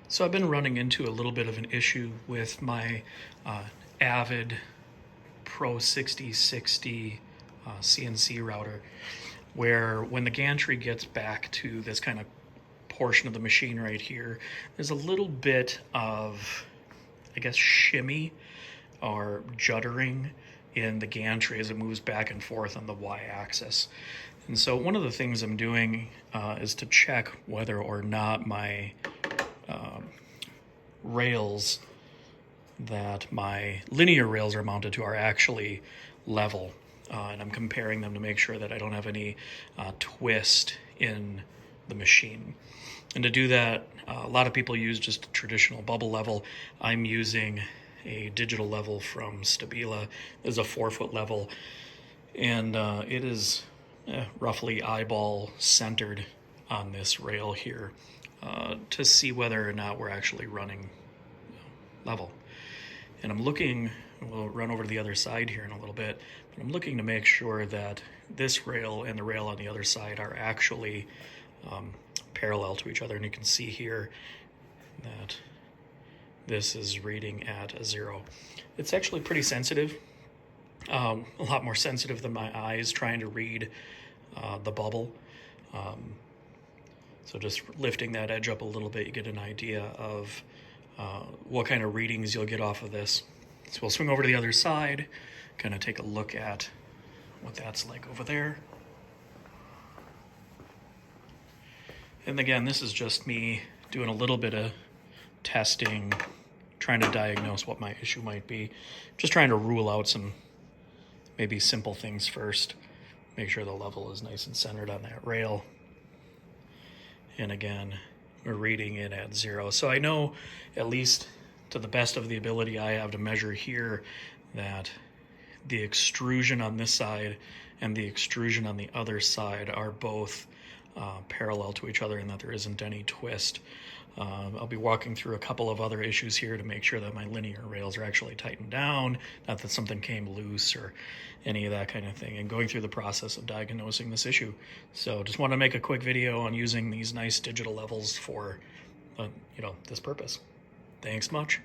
So I've been running into a little bit of an issue with my Avid Pro 6060 CNC router, where when the gantry gets back to this kind of portion of the machine right here, there's a little bit of, I guess, shimmy or juddering in the gantry as it moves back and forth on the y-axis. And so one of the things I'm doing is to check whether or not my rails that my linear rails are mounted to are actually level. And I'm comparing them to make sure that I don't have any twist in the machine. And to do that, a lot of people use just a traditional bubble level. I'm using a digital level from Stabila. It's a 4-foot level, and it is roughly eyeball centered on this rail here to see whether or not we're actually running level. And I'm looking, we'll run over to the other side here in a little bit, but I'm looking to make sure that this rail and the rail on the other side are actually parallel to each other. And you can see here that this is reading at a 0. It's actually pretty sensitive, a lot more sensitive than my eyes trying to read the bubble. So just lifting that edge up a little bit, you get an idea of what kind of readings you'll get off of this. So we'll swing over to the other side, kind of take a look at what that's like over there. And again, this is just me doing a little bit of testing, trying to diagnose what my issue might be. Just trying to rule out some maybe simple things first. Make sure the level is nice and centered on that rail. And again, we're reading it at 0. So I know, at least to the best of the ability I have to measure here, that the extrusion on this side and the extrusion on the other side are both parallel to each other and that there isn't any twist. I'll be walking through a couple of other issues here to make sure that my linear rails are actually tightened down, not that something came loose or any of that kind of thing, and going through the process of diagnosing this issue. So just want to make a quick video on using these nice digital levels for this purpose. Thanks much.